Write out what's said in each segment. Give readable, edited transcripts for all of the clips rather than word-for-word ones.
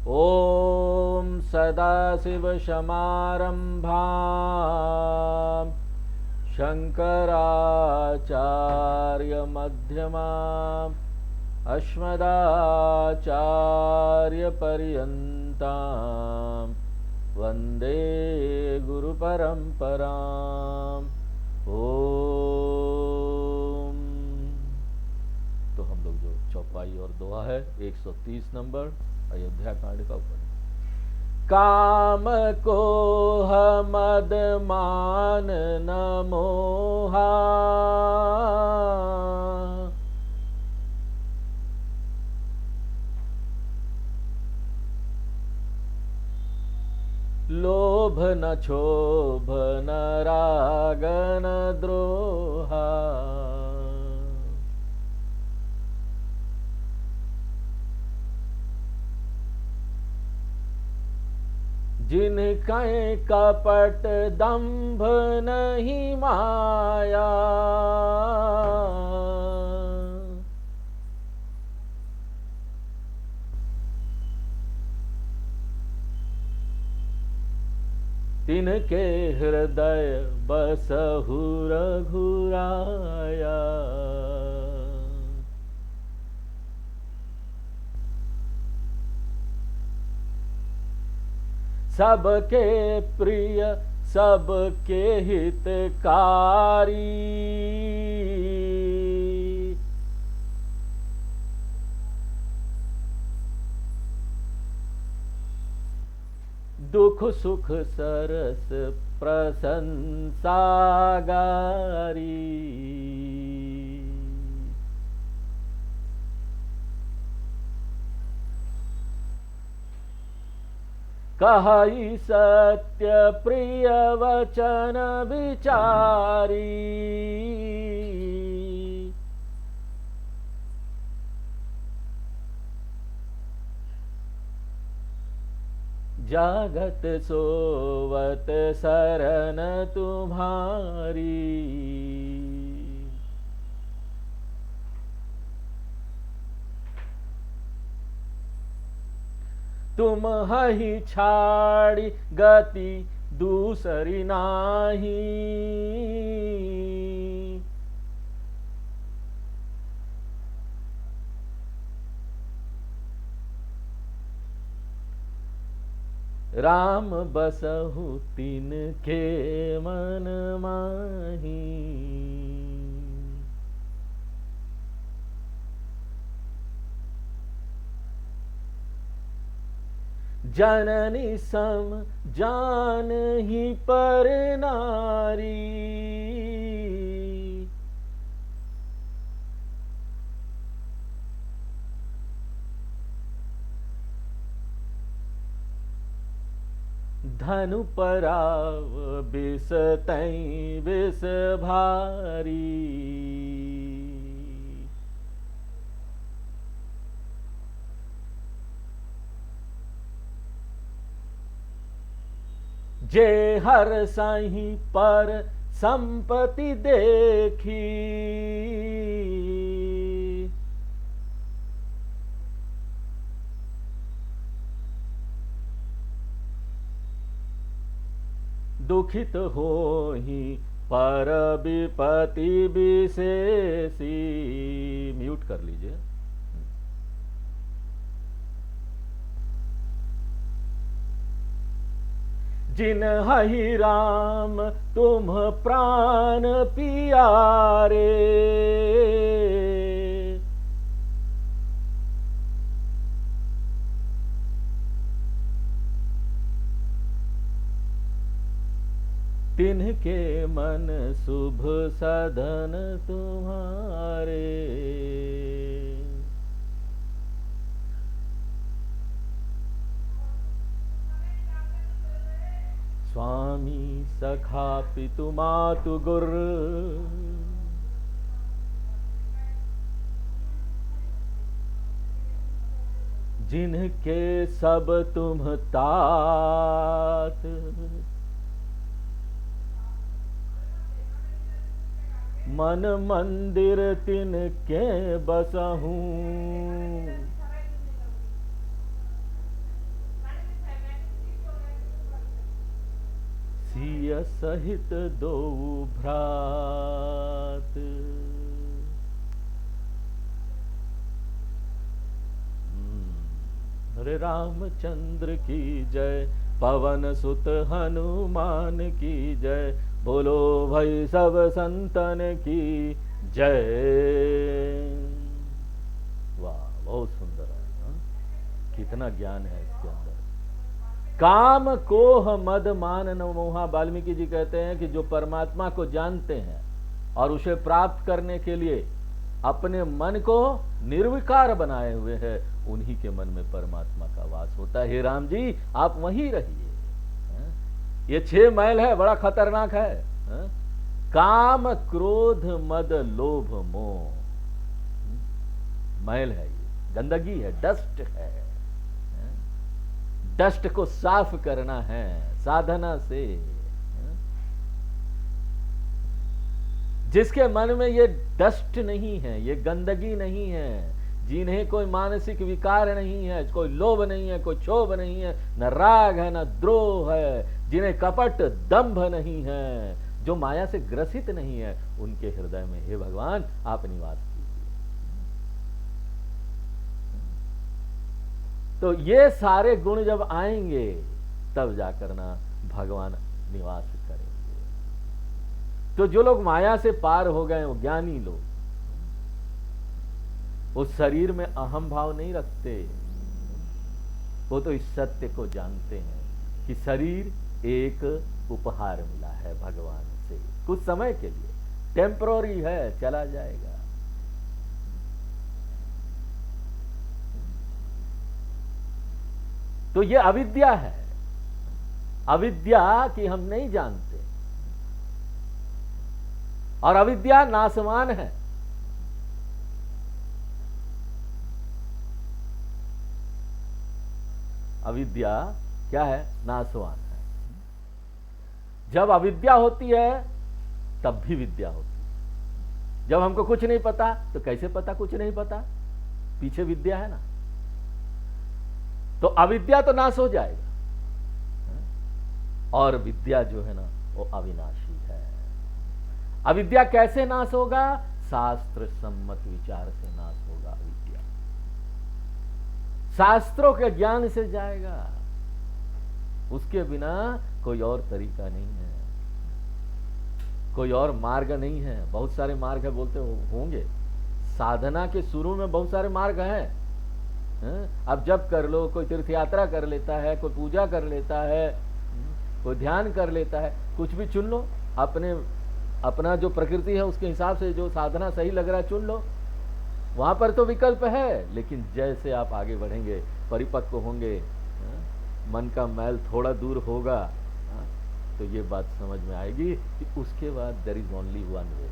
ॐ सदाशिवसमारम्भां शङ्कराचार्यमध्यमाम् अस्मदाचार्यपर्यन्तां वन्दे गुरुपरम्पराम्। ओम। तो हम लोग जो चौपाई और दोहा है 130 नंबर अयोध्या कांड का ऊपर। काम को मद मान न मोहा, लोभ न क्षोभ न राग न द्रोहा, जिनका कपट दंभ नहीं माया, तिनके हृदय बसहु रघुराया। सबके प्रिय सबके हितकारी, दुख सुख सरस प्रशंसागारी। कहि सत्य प्रिय वचन विचारी, जागत सोवत शरण तुम्हारी। तुम ही छाड़ी गति दूसरी नाही, राम बसहु तिनके मन माही। जननी सम जान ही पर नारी, धनु पराव बिस तई बिस भारी। जे हर साही पर संपत्ति देखी, दुखित होहि पर विपति विशेषी। म्यूट कर लीजिए। जिन हहि राम तुम प्राण पियारे, तिनके मन शुभ सधन तुम्हारे। स्वामी सखा पितु मातु गुर, जिनके सब तुम तात, मन मंदिर तिनके बसहूँ। सहित दो भ्रात। हरे रामचंद्र की जय, पवन सुत हनुमान की जय, बोलो भाई सब संतन की जय। वाह, बहुत सुंदर है हा? कितना ज्ञान है इसके अंदर। काम कोह मद मान न मोहा। वाल्मीकि जी कहते हैं कि जो परमात्मा को जानते हैं और उसे प्राप्त करने के लिए अपने मन को निर्विकार बनाए हुए हैं, उन्हीं के मन में परमात्मा का वास होता है। हे राम जी, आप वहीं रहिए। ये 6 मैल है, बड़ा खतरनाक है। काम क्रोध मद लोभ मोह, मैल है, ये गंदगी है, डस्ट है। डस्ट को साफ करना है साधना से। जिसके मन में ये डस्ट नहीं है, ये गंदगी नहीं है, जिन्हें कोई मानसिक विकार नहीं है, कोई लोभ नहीं है, कोई क्षोभ नहीं है, न राग है, न द्रोह है, जिन्हें कपट दंभ नहीं है, जो माया से ग्रसित नहीं है, उनके हृदय में हे भगवान आप निवास कीजिए। तो ये सारे गुण जब आएंगे तब जाकर ना भगवान निवास करेंगे। तो जो लोग माया से पार हो गए, वो ज्ञानी लोग, उस शरीर में अहम भाव नहीं रखते। वो तो इस सत्य को जानते हैं कि शरीर एक उपहार मिला है भगवान से, कुछ समय के लिए, टेम्पररी है, चला जाएगा। तो ये अविद्या है, अविद्या कि हम नहीं जानते, और अविद्या नाशवान है। अविद्या क्या है? नाशवान है। जब अविद्या होती है तब भी विद्या होती है। जब हमको कुछ नहीं पता तो कैसे पता कुछ नहीं पता? पीछे विद्या है ना। तो अविद्या तो नाश हो जाएगा, और विद्या जो है ना वो अविनाशी है। अविद्या कैसे नाश होगा? शास्त्र सम्मत विचार से नाश होगा अविद्या। शास्त्रों के ज्ञान से जाएगा, उसके बिना कोई और तरीका नहीं है, कोई और मार्ग नहीं है। बहुत सारे मार्ग है बोलते होंगे, साधना के शुरू में बहुत सारे मार्ग हैं। अब जब कर लो, कोई तीर्थ यात्रा कर लेता है, कोई पूजा कर लेता है, कोई ध्यान कर लेता है, कुछ भी चुन लो, अपना जो प्रकृति है उसके हिसाब से जो साधना सही लग रहा है चुन लो। वहां पर तो विकल्प है, लेकिन जैसे आप आगे बढ़ेंगे, परिपक्व होंगे, मन का मैल थोड़ा दूर होगा, तो ये बात समझ में आएगी कि उसके बाद there is only one way.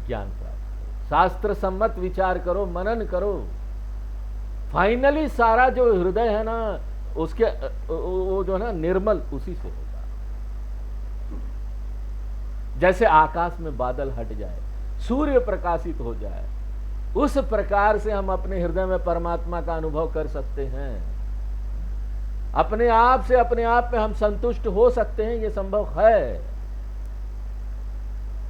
ज्ञान प्राप्त करो, शास्त्र सम्मत विचार करो, मनन करो। फाइनली सारा जो हृदय है ना उसके वो जो है ना निर्मल, उसी से होगा। जैसे आकाश में बादल हट जाए, सूर्य प्रकाशित हो जाए, उस प्रकार से हम अपने हृदय में परमात्मा का अनुभव कर सकते हैं। अपने आप से अपने आप में हम संतुष्ट हो सकते हैं, ये संभव है।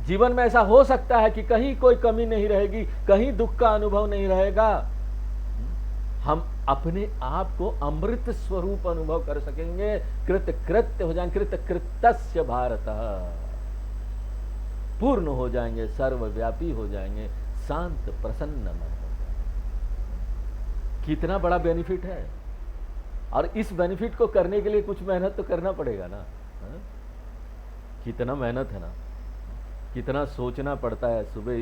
जीवन में ऐसा हो सकता है कि कहीं कोई कमी नहीं रहेगी, कहीं दुख का अनुभव नहीं रहेगा। हम अपने आप को अमृत स्वरूप अनुभव कर सकेंगे, कृत कृत्य हो जाएंगे, कृत कृतस्य भारतः, पूर्ण हो जाएंगे, सर्वव्यापी हो जाएंगे, शांत प्रसन्न मन हो जाएंगे। कितना बड़ा बेनिफिट है। और इस बेनिफिट को करने के लिए कुछ मेहनत तो करना पड़ेगा ना। कितना मेहनत है ना, कितना सोचना पड़ता है। सुबह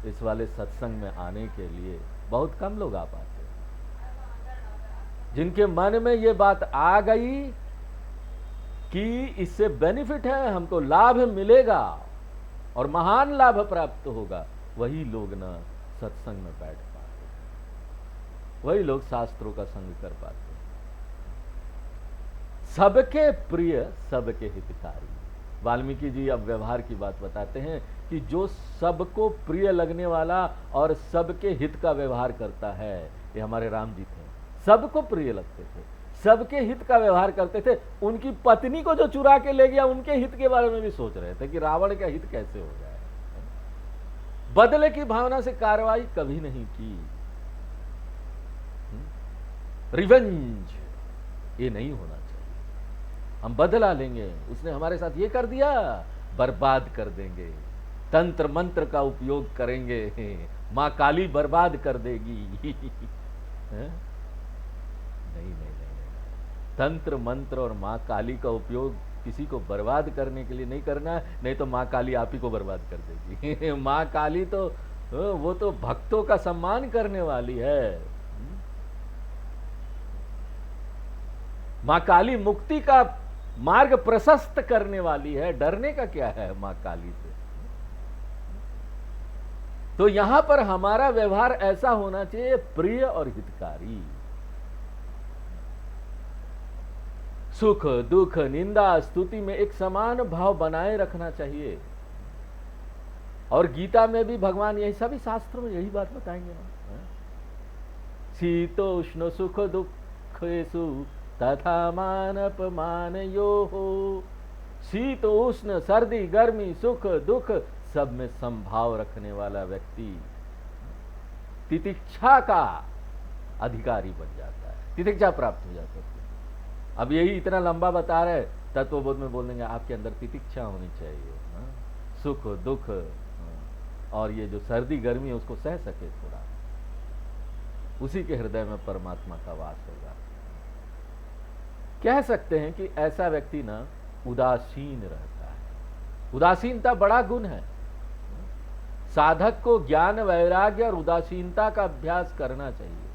इस वाले सत्संग में आने के लिए बहुत कम लोग आ पाते हैं। जिनके मन में ये बात आ गई कि इससे बेनिफिट है, हमको लाभ मिलेगा और महान लाभ प्राप्त होगा, वही लोग ना सत्संग में बैठ पाते हैं, वही लोग शास्त्रों का संग कर पाते हैं। सबके प्रिय सबके हितकारी। वाल्मीकि जी अब व्यवहार की बात बताते हैं कि जो सबको प्रिय लगने वाला और सबके हित का व्यवहार करता है, ये हमारे राम जी थे। सबको प्रिय लगते थे, सबके हित का व्यवहार करते थे। उनकी पत्नी को जो चुरा के ले गया उनके हित के बारे में भी सोच रहे थे कि रावण का हित कैसे हो जाए। बदले की भावना से कार्रवाई कभी नहीं की। रिवेंज ये नहीं होना चाहिए। हम बदला लेंगे, उसने हमारे साथ ये कर दिया, बर्बाद कर देंगे, तंत्र मंत्र का उपयोग करेंगे, मां काली बर्बाद कर देगी। नहीं, नहीं नहीं नहीं, तंत्र मंत्र और मां काली का उपयोग किसी को बर्बाद करने के लिए नहीं करना है, नहीं तो मां काली आप ही को बर्बाद कर देगी। मां काली तो वो तो भक्तों का सम्मान करने वाली है। मां काली मुक्ति का मार्ग प्रशस्त करने वाली है। डरने का क्या है मां काली से। तो यहां पर हमारा व्यवहार ऐसा होना चाहिए, प्रिय और हितकारी। सुख दुख निंदा स्तुति में एक समान भाव बनाए रखना चाहिए। और गीता में भी भगवान यही, सभी शास्त्रों में यही बात बताएंगे ना। शीतोष्ण सुख दुखेषु तथा मान अपमान यो हो। शीत उष्ण सर्दी गर्मी सुख दुख सब में संभाव रखने वाला व्यक्ति तितिक्षा का अधिकारी बन जाता है, तितिक्षा प्राप्त हो जाता है। अब यही इतना लंबा बता रहे, तत्वबोध में बोल देंगे आपके अंदर तितिक्षा होनी चाहिए, सुख दुख और ये जो सर्दी गर्मी है उसको सह सके थोड़ा, उसी के हृदय में परमात्मा का वास होगा। कह सकते हैं कि ऐसा व्यक्ति ना उदासीन रहता है। उदासीनता बड़ा गुण है। साधक को ज्ञान वैराग्य और उदासीनता का अभ्यास करना चाहिए।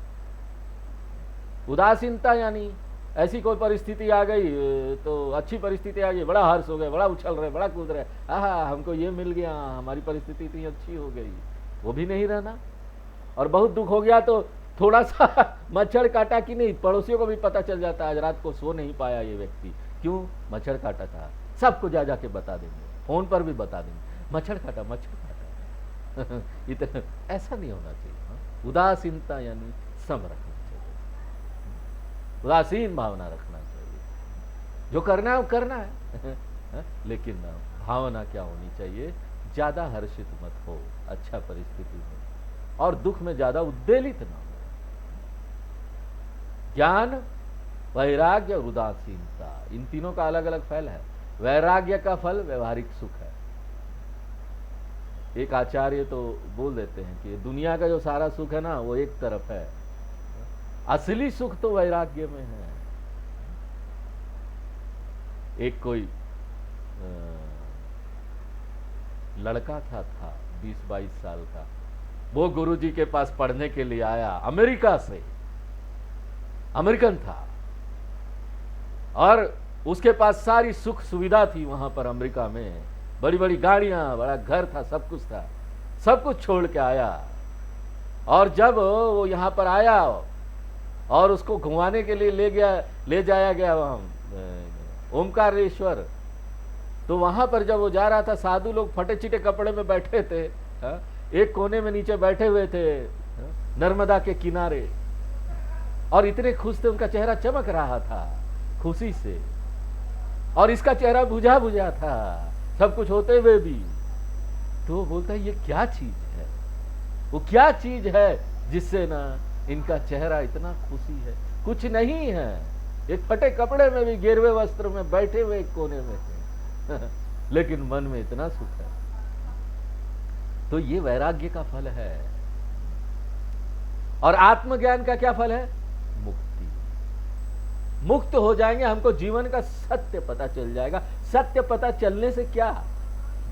उदासीनता यानी ऐसी कोई परिस्थिति आ गई तो अच्छी परिस्थिति आ गई, बड़ा हर्ष हो गया, बड़ा उछल रहे, बड़ा कूद रहे, आहा हमको ये मिल गया, हमारी परिस्थिति इतनी अच्छी हो गई, वो भी नहीं रहना। और बहुत दुख हो गया तो थोड़ा सा मच्छर काटा कि नहीं, पड़ोसियों को भी पता चल जाता है आज रात को सो नहीं पाया ये व्यक्ति, क्यों, मच्छर काटा था। सबको जा जाके बता देंगे, फोन पर भी बता देंगे, मच्छर काटा मच्छर काटा। इतना ऐसा नहीं होना चाहिए। उदासीनता यानी सम रखना चाहिए, उदासीन भावना रखना चाहिए। जो करना है वो करना है, लेकिन भावना क्या होनी चाहिए, ज्यादा हर्षित मत हो अच्छा परिस्थिति में, और दुख में ज्यादा उद्वेलित ना हो। ज्ञान वैराग्य और उदासीनता, इन तीनों का अलग अलग फल है। वैराग्य का फल व्यवहारिक सुख है। एक आचार्य तो बोल देते हैं कि दुनिया का जो सारा सुख है ना वो एक तरफ है, असली सुख तो वैराग्य में है। एक कोई लड़का था 20-22 साल का, वो गुरुजी के पास पढ़ने के लिए आया, अमेरिका से, अमेरिकन था, और उसके पास सारी सुख सुविधा थी वहां पर अमेरिका में, बड़ी बड़ी गाड़ियां, बड़ा घर था, सब कुछ था, सब कुछ छोड़ के आया। और जब वो यहाँ पर आया और उसको घुमाने के लिए ले जाया गया वहां ओमकारेश्वर, तो वहां पर जब वो जा रहा था, साधु लोग फटे चिटे कपड़े में बैठे थे, एक कोने में नीचे बैठे हुए थे नर्मदा के किनारे, और इतने खुश थे, उनका चेहरा चमक रहा था खुशी से, और इसका चेहरा बुझा बुझा था सब कुछ होते हुए भी। तो बोलता है ये क्या चीज है, वो क्या चीज है जिससे ना इनका चेहरा इतना खुशी है। कुछ नहीं है, एक फटे कपड़े में भी, गिरवे वस्त्र में बैठे हुए एक कोने में थे, लेकिन मन में इतना सुख है। तो ये वैराग्य का फल है। और आत्मज्ञान का क्या फल है, मुक्ति। मुक्त हो जाएंगे, हमको जीवन का सत्य पता चल जाएगा। सत्य पता चलने से क्या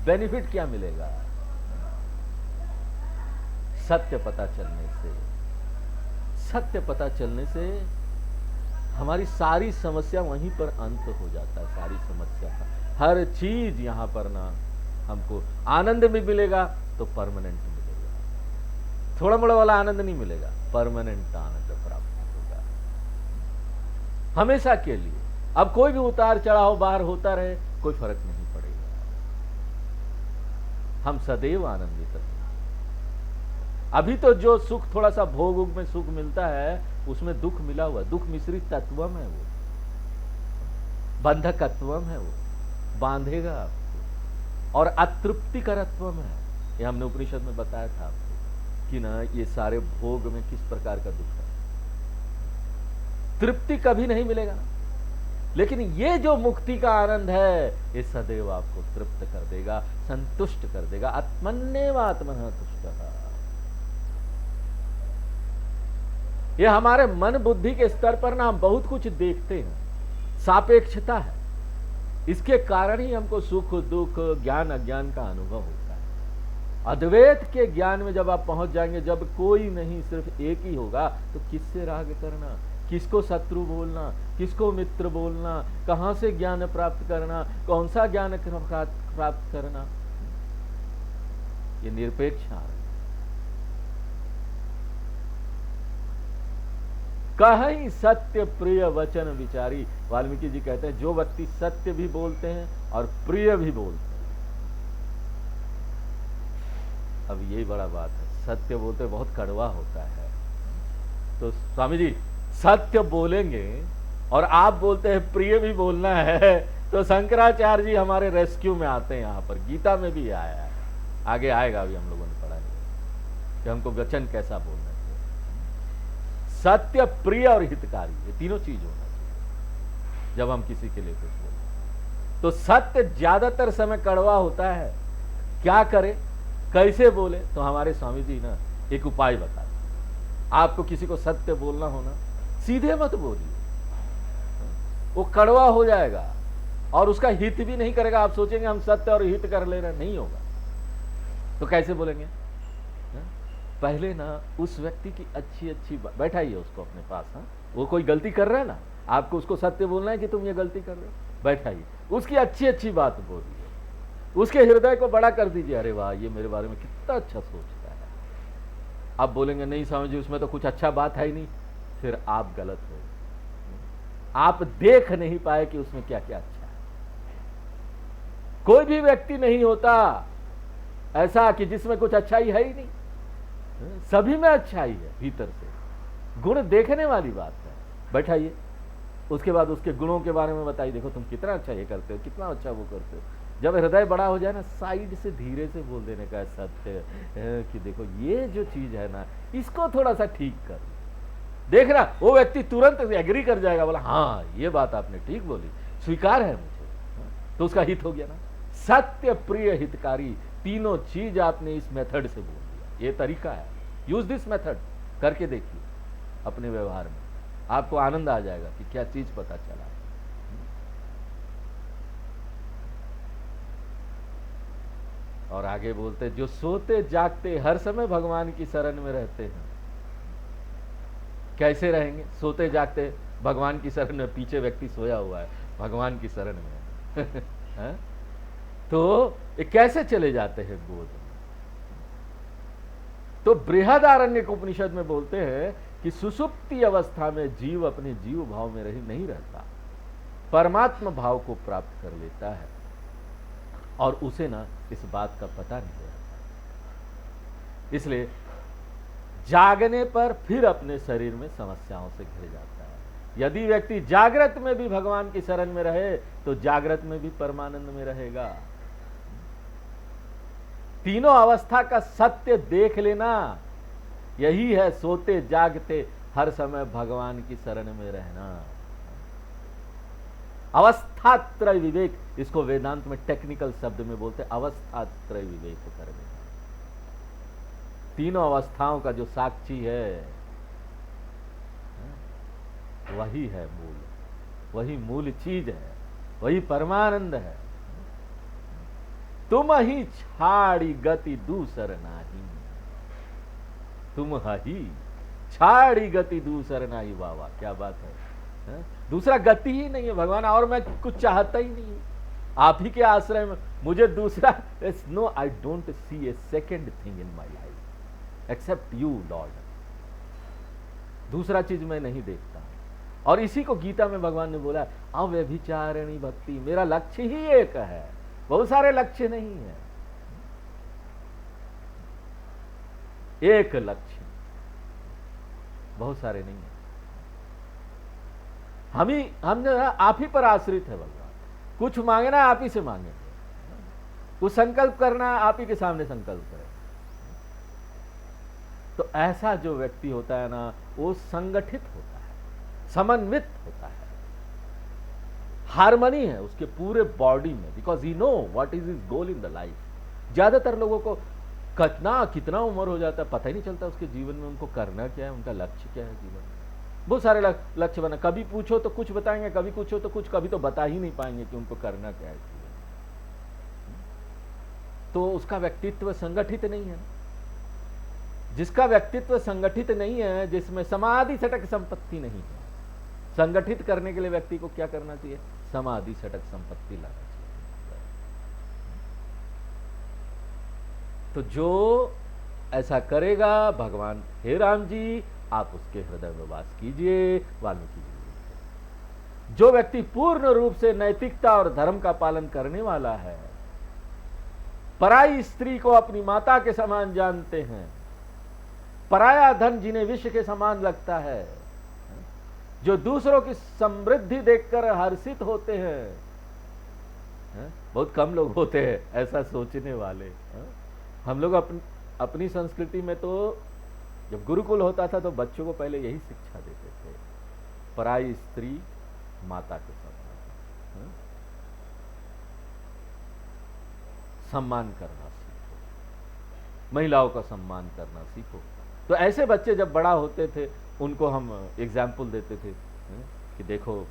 बेनिफिट, क्या मिलेगा, सत्य पता चलने से, सत्य पता चलने से हमारी सारी समस्या वहीं पर अंत हो जाता है। सारी समस्या का हर चीज यहां पर ना हमको आनंद भी मिलेगा तो परमानेंट मिलेगा, थोड़ा मोड़ा वाला आनंद नहीं मिलेगा, परमानेंट आनंद प्राप्त होगा हमेशा के लिए। अब कोई भी उतार चढ़ाव बाहर होता रहे, कोई फर्क नहीं पड़ेगा, हम सदैव आनंदित रहेंगे। अभी तो जो सुख थोड़ा सा भोग में सुख मिलता है उसमें दुख मिला हुआ, दुख मिश्रित तत्वम है, वो बंधकत्वम है, वो बांधेगा आपको, और अतृप्तिकरत्वम है। ये हमने उपनिषद में बताया था आपको कि ना ये सारे भोग में किस प्रकार का दुख है, तृप्ति कभी नहीं मिलेगा ना। लेकिन ये जो मुक्ति का आनंद है ये सदैव आपको तृप्त कर देगा, संतुष्ट कर देगा। आत्मन्येव आत्मनः तुष्टः। ये हमारे मन बुद्धि के स्तर पर ना हम बहुत कुछ देखते हैं, सापेक्षता है, इसके कारण ही हमको सुख दुख ज्ञान अज्ञान का अनुभव होता है। अद्वैत के ज्ञान में जब आप पहुंच जाएंगे, जब कोई नहीं सिर्फ एक ही होगा, तो किससे राग करना, किसको शत्रु बोलना, किसको मित्र बोलना, कहां से ज्ञान प्राप्त करना, कौन सा ज्ञान प्राप्त करना, ये निरपेक्ष है। कहीं सत्य प्रिय वचन विचारी, वाल्मीकि जी कहते हैं जो व्यक्ति सत्य भी बोलते हैं और प्रिय भी बोलते हैं। अब यही बड़ा बात है, सत्य बोलते बहुत कड़वा होता है। तो स्वामी जी सत्य बोलेंगे और आप बोलते हैं प्रिय भी बोलना है, तो शंकराचार्य जी हमारे रेस्क्यू में आते हैं। यहाँ पर गीता में भी आया है, आगे आएगा, अभी हम लोगों ने पढ़ा है कि हमको वचन कैसा बोलना चाहिए। सत्य प्रिय और हितकारी, ये तीनों चीज होना चाहिए जब हम किसी के लिए कुछ बोलते। तो सत्य ज्यादातर समय कड़वा होता है, क्या करे कैसे बोले, तो हमारे स्वामी जी ना एक उपाय बताते। आपको किसी को सत्य बोलना हो ना, सीधे मत बोलिए, वो कड़वा हो जाएगा और उसका हित भी नहीं करेगा। आप सोचेंगे हम सत्य और हित कर ले रहे, नहीं होगा। तो कैसे बोलेंगे, पहले ना उस व्यक्ति की अच्छी अच्छी बैठाइए उसको अपने पास। हाँ, वो कोई गलती कर रहा है ना, आपको उसको सत्य बोलना है कि तुम ये गलती कर रहे हो, बैठाइए, उसकी अच्छी अच्छी बात बोलिए, उसके हृदय को बड़ा कर दीजिए। अरे वाह, ये मेरे बारे में कितना अच्छा सोचता है। आप बोलेंगे नहीं स्वामी जी उसमें तो कुछ अच्छा बात है ही नहीं, फिर आप गलत हो। आप देख नहीं पाए कि उसमें क्या क्या अच्छा है। कोई भी व्यक्ति नहीं होता ऐसा कि जिसमें कुछ अच्छाई है ही नहीं, सभी में अच्छाई है भीतर से। गुण देखने वाली बात है। बैठाइए, उसके बाद उसके गुणों के बारे में बताइए, देखो तुम कितना अच्छा ये करते हो, कितना अच्छा वो करते हो। जब हृदय बड़ा हो जाए ना, साइड से धीरे से बोल देने का सत्य कि देखो ये जो चीज है ना, इसको थोड़ा सा ठीक कर देखना। वो व्यक्ति तुरंत एग्री कर जाएगा, बोला हाँ ये बात आपने ठीक बोली, स्वीकार है मुझे, तो उसका हित हो गया ना। सत्य प्रिय हितकारी, तीनों चीज आपने इस मेथड से बोल दिया। ये तरीका है, यूज दिस मेथड, करके देखिए अपने व्यवहार में, आपको आनंद आ जाएगा कि क्या चीज पता चला। और आगे बोलते, जो सोते जागते हर समय भगवान की शरण में रहते हैं। कैसे रहेंगे? सोते जागते भगवान की शरण में, पीछे व्यक्ति सोया हुआ है भगवान की शरण में तो ये कैसे चले जाते हैं बोध में? तो बृहदारण्यक उपनिषद में बोलते हैं कि सुषुप्ति अवस्था में जीव अपने जीव भाव में नहीं रहता, परमात्मा भाव को प्राप्त कर लेता है और उसे ना इस बात का पता नहीं रहता। इसलिए जागने पर फिर अपने शरीर में समस्याओं से घिर जाता है। यदि व्यक्ति जागृत में भी भगवान की शरण में रहे तो जागृत में भी परमानंद में रहेगा। तीनों अवस्था का सत्य देख लेना, यही है सोते जागते हर समय भगवान की शरण में रहना। अवस्थात्रय विवेक, इसको वेदांत में टेक्निकल शब्द में बोलते हैं अवस्थात्रय विवेक करने। तीनों अवस्थाओं का जो साक्षी है वही है मूल, वही मूल चीज है, वही परमानंद है। तुम ही छाड़ी गति दूसर नाही, तुम ही छाड़ी गति दूसर नाही। वाह, क्या बात है। दूसरा गति ही नहीं है भगवान, और मैं कुछ चाहता ही नहीं, आप ही के आश्रय में मुझे दूसरा, no I don't see a second thing in my life except you lord. दूसरा चीज मैं नहीं देखता। और इसी को गीता में भगवान ने बोला, अव्यभिचारिणी भक्ति, मेरा लक्ष्य ही एक है, बहुत सारे लक्ष्य नहीं है। एक लक्ष्य, बहुत सारे नहीं है। हम जो है आप ही पर आश्रित है भगवान। कुछ मांगना आप ही से मांगे, कुछ संकल्प करना आप ही के सामने संकल्प करें। तो ऐसा जो व्यक्ति होता है ना, वो संगठित होता है, समन्वित होता है, हार्मनी है उसके पूरे बॉडी में, because he know what is his goal in the life. ज्यादातर लोगों को कितना उम्र हो जाता है पता ही नहीं चलता उसके जीवन में उनको करना क्या है, उनका लक्ष्य क्या है जीवन में। बहुत सारे लक्ष्य बना, कभी पूछो तो कुछ बताएंगे, कभी पूछो तो कुछ, कभी तो बता ही नहीं पाएंगे कि उनको करना क्या है जीवन में। तो उसका व्यक्तित्व संगठित नहीं है। जिसका व्यक्तित्व संगठित नहीं है, जिसमें समाधि सटक संपत्ति नहीं है, संगठित करने के लिए व्यक्ति को क्या करना चाहिए? समाधि सटक संपत्ति लाना चाहिए। तो जो ऐसा करेगा, भगवान हे राम जी आप उसके हृदय में वास कीजिए। वाल्मीकि जी, जो व्यक्ति पूर्ण रूप से नैतिकता और धर्म का पालन करने वाला है, पराई स्त्री को अपनी माता के समान जानते हैं, पराया धन जिन्हें विष के समान लगता है, जो दूसरों की समृद्धि देखकर हर्षित होते हैं, बहुत कम लोग होते हैं ऐसा सोचने वाले। हम लोग अपनी संस्कृति में तो जब गुरुकुल होता था तो बच्चों को पहले यही शिक्षा देते थे, पराई स्त्री माता के समान, सम्मान करना सीखो, महिलाओं का सम्मान करना सीखो। तो ऐसे बच्चे जब बड़ा होते थे उनको हम एग्जाम्पल देते थे कि देखो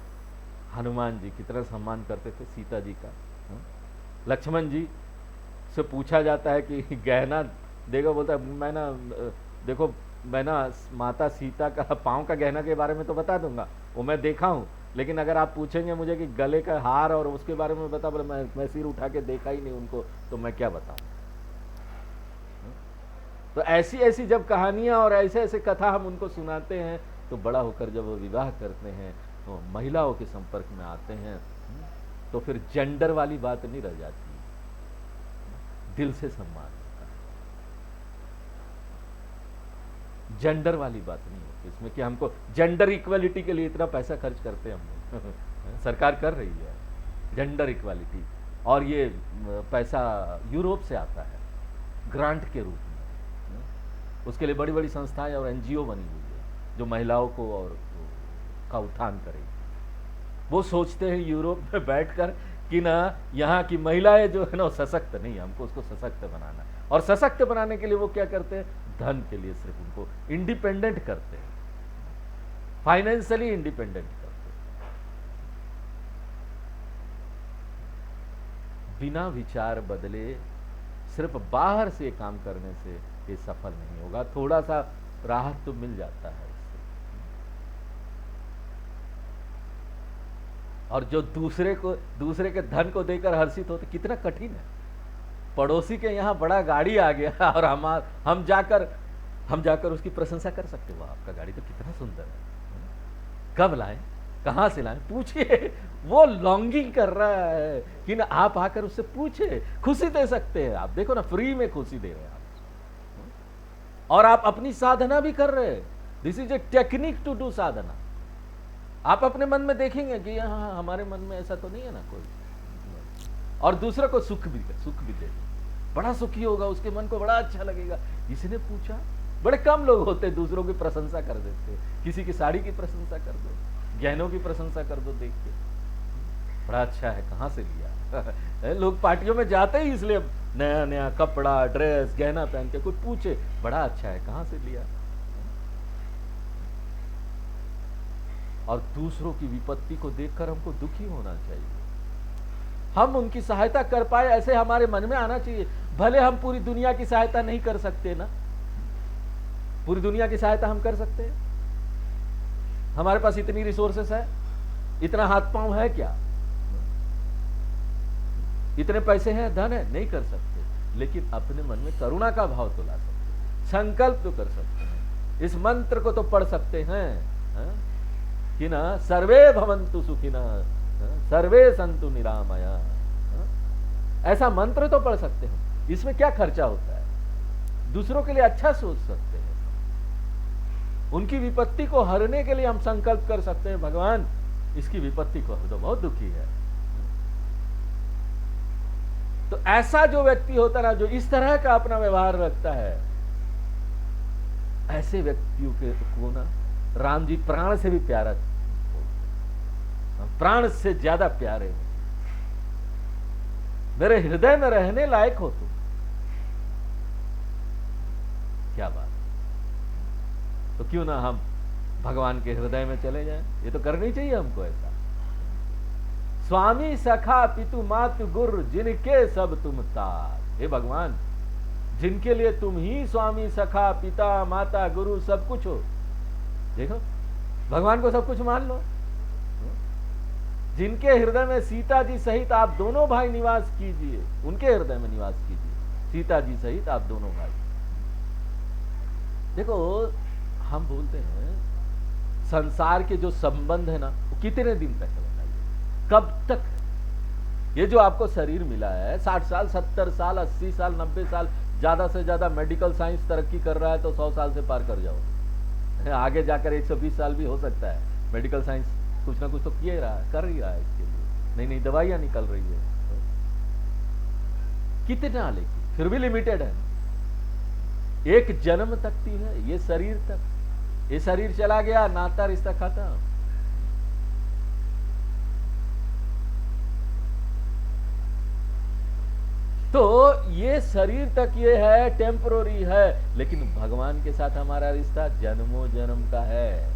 हनुमान जी कितना सम्मान करते थे सीता जी का। लक्ष्मण जी से पूछा जाता है कि गहना देगा, बोलता है मैं ना देखो मैं ना माता सीता का पाँव का गहना के बारे में तो बता दूंगा, वो मैं देखा हूँ, लेकिन अगर आप पूछेंगे मुझे कि गले का हार और उसके बारे में बता, बोले मैं सिर उठा के देखा ही नहीं उनको, तो मैं क्या बताऊँ। तो ऐसी ऐसी जब कहानियां और ऐसे ऐसे कथा हम उनको सुनाते हैं तो बड़ा होकर जब वो विवाह करते हैं तो महिलाओं के संपर्क में आते हैं तो फिर जेंडर वाली बात नहीं रह जाती, दिल से सम्मान होता है। जेंडर वाली बात नहीं होती इसमें कि हमको जेंडर इक्वलिटी के लिए इतना पैसा खर्च करते हैं हम सरकार कर रही है जेंडर इक्वलिटी, और ये पैसा यूरोप से आता है ग्रांट के रूप में। उसके लिए बड़ी बड़ी संस्थाएं और एनजीओ बनी हुई है जो महिलाओं को और का उत्थान करेगी। वो सोचते हैं यूरोप में बैठकर कि ना यहाँ की महिलाएं जो है ना सशक्त नहीं है, हमको उसको सशक्त बनाना है। और सशक्त बनाने के लिए वो क्या करते हैं? धन के लिए सिर्फ उनको इंडिपेंडेंट करते हैं, फाइनेंशियली इंडिपेंडेंट करते हैं। बिना विचार बदले सिर्फ बाहर से काम करने से ये सफल नहीं होगा। थोड़ा सा राहत तो मिल जाता है इससे। और जो दूसरे के धन को देकर हर्षित होते, कितना कठिन है। पड़ोसी के यहाँ बड़ा गाड़ी आ गया और हम जाकर उसकी प्रशंसा कर सकते हो, आपका गाड़ी तो कितना सुंदर है, कब लाए, कहाँ से लाए, पूछिए। वो लॉन्गिंग कर रहा है कि ना आप आकर उससे पूछे, खुशी दे सकते हैं आप। देखो ना, फ्री में खुशी दे रहे हैं आप, और आप अपनी साधना भी कर रहे हैं। This is a technique to do sadhana. आप अपने मन में देखेंगे कि हाँ हमारे मन में ऐसा तो नहीं है ना कोई, और दूसरे को सुख भी दे, बड़ा सुखी होगा, उसके मन को बड़ा अच्छा लगेगा। इसने पूछा, बड़े कम लोग होते दूसरों की प्रशंसा कर देते। किसी की साड़ी की प्रशंसा कर दो, गहनों की प्रशंसा कर दो, देख के बड़ा अच्छा है, कहाँ से लिया। लोग पार्टियों में जाते ही इसलिए नया नया कपड़ा, ड्रेस, गहना पहन के, कुछ पूछे बड़ा अच्छा है, कहाँ से लिया। और दूसरों की विपत्ति को देखकर हमको दुखी होना चाहिए। हम उनकी सहायता कर पाए ऐसे हमारे मन में आना चाहिए। भले हम पूरी दुनिया की सहायता नहीं कर सकते ना, पूरी दुनिया की सहायता हम कर सकते हैं। हमारे पास इतनी रिसोर्सेस है, इतना हाथ पांव है क्या, इतने पैसे हैं, धन है, नहीं कर सकते। लेकिन अपने मन में करुणा का भाव तो ला सकते, संकल्प तो कर सकते हैं। इस मंत्र को तो पढ़ सकते हैं कि ना सर्वे भवन्तु सुखिनः सर्वे सन्तु निरामया। ऐसा मंत्र तो पढ़ सकते हैं। इसमें क्या खर्चा होता है? दूसरों के लिए अच्छा सोच सकते हैं, उनकी विपत्ति को हरने के लिए हम संकल्प कर सकते हैं, भगवान इसकी विपत्ति को हर दो, बहुत दुखी है। तो ऐसा जो व्यक्ति होता है ना, जो इस तरह का अपना व्यवहार रखता है, ऐसे व्यक्तियों के को ना राम जी प्राण से भी प्यारा, प्राण से ज्यादा प्यारे, मेरे हृदय में रहने लायक हो तुम। क्या बात। तो क्यों ना हम भगवान के हृदय में चले जाएं, ये तो करनी चाहिए हमको ऐसा। स्वामी सखा पितु मातु गुरु जिनके सब तुम तार। हे भगवान, जिनके लिए तुम ही स्वामी सखा पिता माता गुरु सब कुछ हो, देखो भगवान को सब कुछ मान लो। जिनके हृदय में सीता जी सहित आप दोनों भाई निवास कीजिए, उनके हृदय में निवास कीजिए, सीता जी सहित आप दोनों भाई। देखो हम बोलते हैं संसार के जो संबंध है ना, वो कितने दिन तक है बताइए, कब तक है? ये जो आपको शरीर मिला है, 60 साल 70 साल 80 साल 90 साल, ज्यादा से ज्यादा मेडिकल साइंस तरक्की कर रहा है तो 100 साल से पार कर जाओ, आगे जाकर 120 साल भी हो सकता है। मेडिकल साइंस कुछ ना कुछ तो किए रहा है, कर ही रहा है, इसके लिए नई नई दवाइयां निकल रही है, कितना, लेकिन फिर भी लिमिटेड है। एक जन्म तक की है ये शरीर तक, ये शरीर चला गया, नाता रिश्ता खत्म। तो ये शरीर तक ये है, टेम्पररी है, लेकिन भगवान के साथ हमारा रिश्ता जन्मों जन्म का है।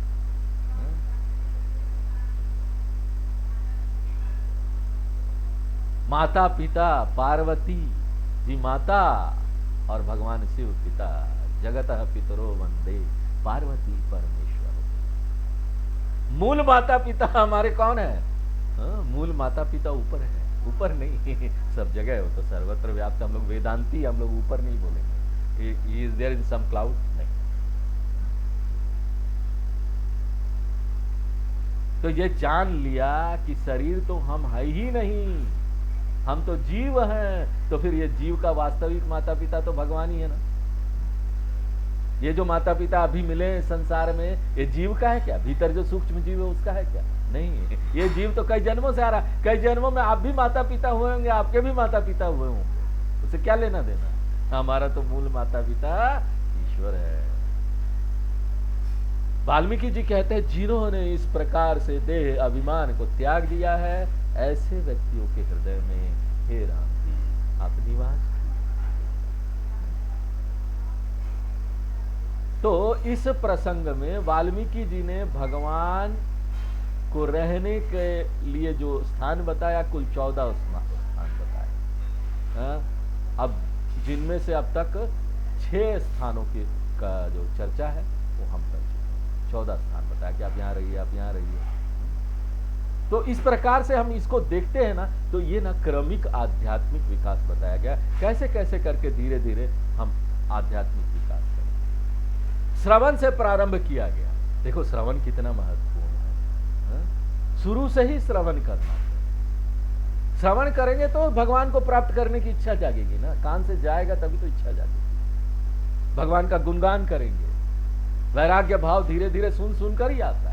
माता पिता पार्वती जी माता और भगवान शिव पिता, जगतः पितरो वंदे पार्वती परमेश्वर। मूल माता पिता हमारे कौन है? मूल माता पिता ऊपर है, ऊपर नहीं सब जगह है, वो तो सर्वत्र व्याप्त। हम लोग वेदांती, हम लोग ऊपर नहीं बोलेंगे, is there in some cloud, नहीं। तो ये जान लिया कि शरीर तो हम है ही नहीं, हम तो जीव हैं। तो फिर ये जीव का वास्तविक माता पिता तो भगवान ही है ना। ये जो माता पिता अभी मिले संसार में, ये जीव का है क्या? भीतर जो सूक्ष्म जीव है उसका है क्या? नहीं, ये जीव तो कई जन्मों से आ रहा है। कई जन्मों में आप भी माता पिता हुए होंगे, आपके भी माता पिता हुए होंगे, उसे क्या लेना देना? हमारा तो मूल माता पिता ईश्वर है। वाल्मीकि जी कहते हैं, जिन्होंने इस प्रकार से देह अभिमान को त्याग दिया है, ऐसे व्यक्तियों के हृदय में हे राम जी आप निवास। तो इस प्रसंग में वाल्मीकि जी ने भगवान को रहने के लिए जो स्थान बताया, कुल 14 स्थान बताया। अब जिनमें से अब तक 6 स्थानों की का जो चर्चा है वो हम कर चुके हैं। 14 स्थान बताया कि आप यहाँ रहिए, आप यहाँ रहिए। तो इस प्रकार से हम इसको देखते हैं ना, तो ये ना क्रमिक आध्यात्मिक विकास बताया गया, कैसे कैसे करके धीरे धीरे हम आध्यात्मिक विकास करें। श्रवण से प्रारंभ किया गया। देखो श्रवण कितना महत्वपूर्ण है, शुरू से ही श्रवण करना। श्रवण करेंगे तो भगवान को प्राप्त करने की इच्छा जागेगी ना, कान से जाएगा तभी तो इच्छा जागेगी। भगवान का गुणगान करेंगे, वैराग्य भाव धीरे धीरे सुन सुनकर ही आता है।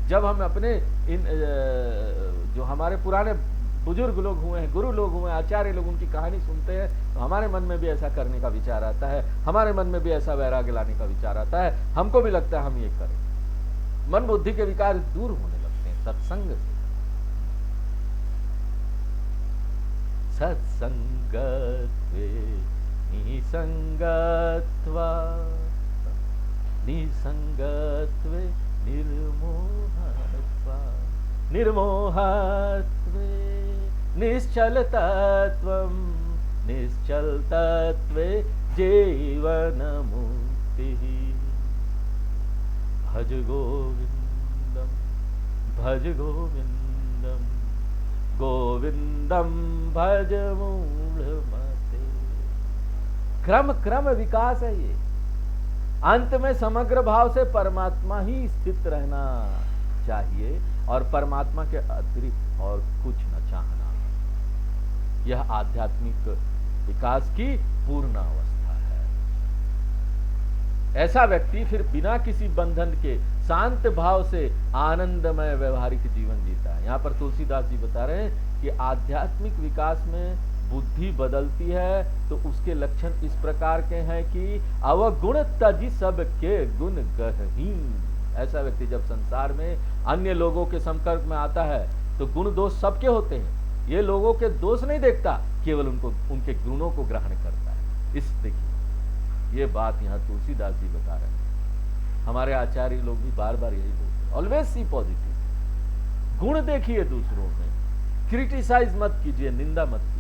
जब हम अपने इन जो हमारे पुराने बुजुर्ग लोग हुए हैं, गुरु लोग हुए हैं, आचार्य लोग, उनकी कहानी सुनते हैं तो हमारे मन में भी ऐसा करने का विचार आता है, हमारे मन में भी ऐसा वैराग्य लाने का विचार आता है। हमको भी लगता है हम ये करें। मन बुद्धि के विकार दूर होने लगते हैं सत्संग से। सत्संगत्वे निसंगत्वा, निसंगत्वे निर्मोहत्वा, निर्मोहत्वे निश्चलतत्वं, निश्चलतत्वे जीवनमुक्तिः। भज गोविंदम, भज गोविंदम, गोविंदम भज मूढ़मते। क्रम क्रम विकास है ये। अंत में समग्र भाव से परमात्मा ही स्थित रहना चाहिए और परमात्मा के अतिरिक्त और कुछ न चाहना। यह आध्यात्मिक विकास की पूर्ण अवस्था है। ऐसा व्यक्ति फिर बिना किसी बंधन के शांत भाव से आनंदमय व्यवहारिक जीवन जीता है। यहाँ पर तुलसीदास जी बता रहे हैं कि आध्यात्मिक विकास में बुद्धि बदलती है तो उसके लक्षण इस प्रकार के हैं कि अवगुण तजी सबके गुण गही। ऐसा व्यक्ति जब संसार में अन्य लोगों के संपर्क में आता है तो गुण दोष सबके होते हैं, ये लोगों के दोष नहीं देखता, केवल उनको उनके गुणों को ग्रहण करता है। इस देखिए ये बात यहाँ तुलसीदास जी बता रहे हैं। हमारे आचार्य लोग भी बार बार यही बोलते हैं, ऑलवेज सी पॉजिटिव। गुण देखिए दूसरों में, क्रिटिसाइज मत कीजिए, निंदा मत कीजिए,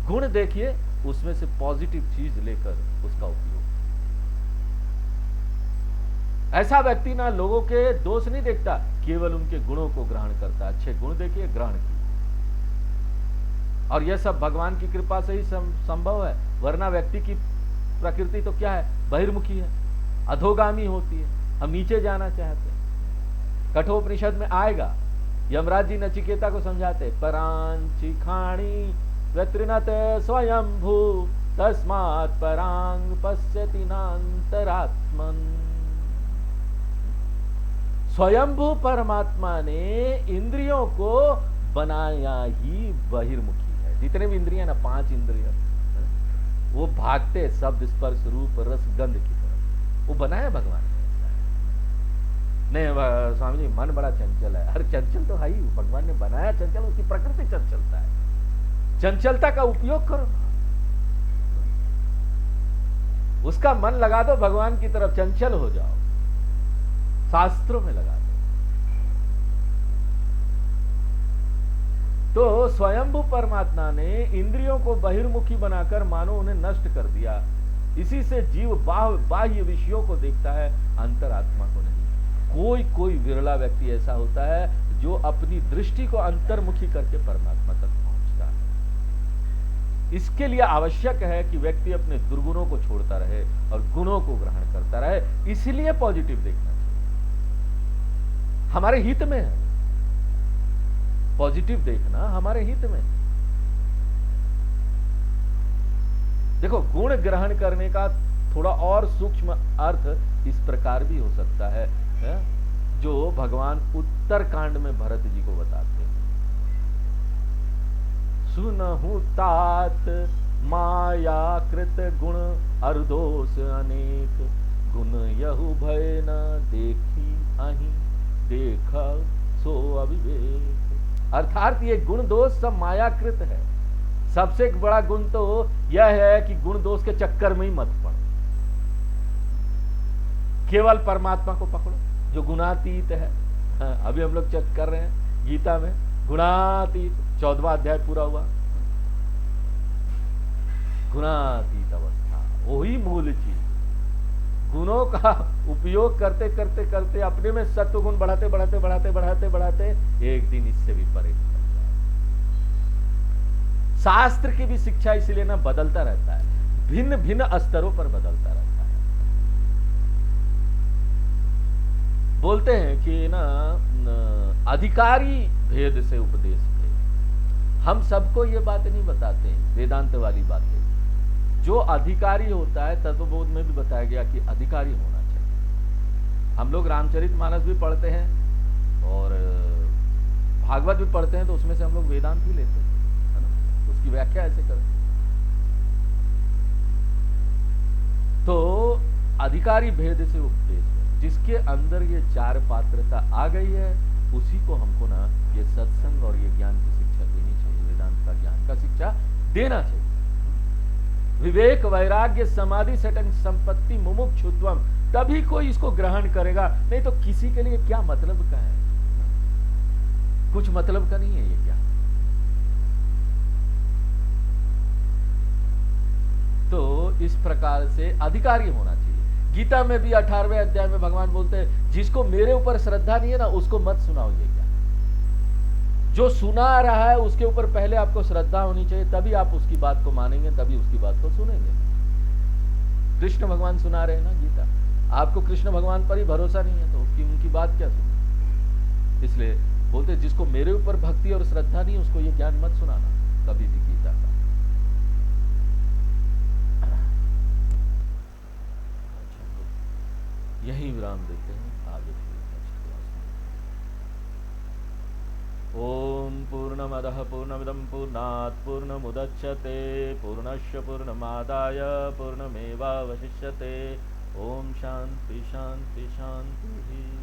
गुण देखिए, उसमें से पॉजिटिव चीज लेकर उसका उपयोग। ऐसा व्यक्ति ना लोगों के दोष नहीं देखता, केवल उनके गुणों को ग्रहण करता। अच्छे गुण देखिए, ग्रहण कीजिए। और यह सब भगवान की कृपा से ही संभव है, वरना व्यक्ति की प्रकृति तो क्या है, बहिर्मुखी है, अधोगामी होती है। हम नीचे जाना चाहते हैं। कठोपनिषद में आएगा, यमराज जी नचिकेता को समझाते, परांची खाणी व्यत्रिनत स्वयंभू तस्मात् परांग पश्यति नान्तरात्मन। स्वयंभू परमात्मा ने इंद्रियों को बनाया ही बहिर्मुखी है। जितने भी इंद्रियां ना, 5 इंद्रियां, वो भागते शब्द स्पर्श रूप रस गंध की तरफ, वो बनाया भगवान ने। नहीं स्वामी जी, मन बड़ा चंचल है। हर चंचल तो है ही, भगवान ने बनाया चंचल, उसकी प्रकृति चंचलता है। चंचलता का उपयोग करो, उसका मन लगा दो भगवान की तरफ, चंचल हो जाओ, शास्त्रों में लगा दो। तो स्वयंभू परमात्मा ने इंद्रियों को बहिर्मुखी बनाकर मानो उन्हें नष्ट कर दिया। इसी से जीव बाह्य विषयों को देखता है, अंतरात्मा को नहीं। कोई विरला व्यक्ति ऐसा होता है जो अपनी दृष्टि को अंतर्मुखी करके परमात्मा तक पहुंचता है। इसके लिए आवश्यक है कि व्यक्ति अपने दुर्गुणों को छोड़ता रहे और गुणों को ग्रहण करता रहे। इसलिए पॉजिटिव देखना चाहिए, हमारे हित में है। पॉजिटिव देखना हमारे हित में। देखो, गुण ग्रहण करने का थोड़ा और सूक्ष्म अर्थ इस प्रकार भी हो सकता है, जो भगवान उत्तर कांड में भरत जी को बताते हैं। सुनहु तात माया कृत गुण अर्दोष अनेक, गुण यहु भय न देखी अहि, देख सो अविवेक। अर्थात ये गुण दोष सब मायाकृत है। सबसे बड़ा गुण तो यह है कि गुण दोष के चक्कर में ही मत पड़ो, केवल परमात्मा को पकड़ो जो गुणातीत है। अभी हम लोग चेक कर रहे हैं गीता में, गुणातीत 14वां अध्याय पूरा हुआ। गुणातीत अवस्था वही मूल चीज। गुणों का उपयोग करते करते करते अपने में सत्व गुण बढ़ाते बढ़ाते बढ़ाते बढ़ाते बढ़ाते एक दिन इससे भी परे निकल जाए। शास्त्र की भी शिक्षा इसलिए ना बदलता रहता है, भिन्न भिन्न स्तरों पर बदलता रहता है। बोलते हैं कि ना अधिकारी भेद से उपदेश भेद। हम सबको ये बात नहीं बताते हैं, वेदांत वाली बातें। जो अधिकारी होता है, तत्वबोध में भी बताया गया कि अधिकारी होना चाहिए। हम लोग रामचरितमानस भी पढ़ते हैं और भागवत भी पढ़ते हैं, तो उसमें से हम लोग वेदांत भी लेते हैं, है ना, उसकी व्याख्या ऐसे करते हैं। तो अधिकारी भेद से उपदेश है, जिसके अंदर ये 4 पात्रता आ गई है, उसी को हमको ना ये सत्संग और ये ज्ञान की शिक्षा देनी चाहिए, वेदांत का ज्ञान का शिक्षा देना चाहिए। विवेक वैराग्य समाधि सटंग संपत्ति मुमुक्षुत्वम, तभी कोई इसको ग्रहण करेगा, नहीं तो किसी के लिए क्या मतलब का है, कुछ मतलब का नहीं है ये ज्ञान। तो इस प्रकार से अधिकारी होना चाहिए। गीता में भी 18वें अध्याय में भगवान बोलते हैं, जिसको मेरे ऊपर श्रद्धा नहीं है ना, उसको मत सुनाओ ये ज्ञान। जो सुना रहा है उसके ऊपर पहले आपको श्रद्धा होनी चाहिए, तभी आप उसकी बात को मानेंगे, तभी उसकी बात को सुनेंगे। कृष्ण भगवान सुना रहे हैं ना गीता, आपको कृष्ण भगवान पर ही भरोसा नहीं है तो उनकी बात क्या सुने। इसलिए बोलते जिसको मेरे ऊपर भक्ति और श्रद्धा नहीं, उसको ये ज्ञान मत सुनाना कभी भी गीता का। यही विराम देते हैं, आगे फिर नेक्स्ट क्लास में। ओम पूर्णमदः पूर्णमिदं पूर्णात् पूर्णमुदच्यते पूर्णस्य पूर्णमादाय पूर्णमेवावशिष्यते। ओम शांति शांति शांति।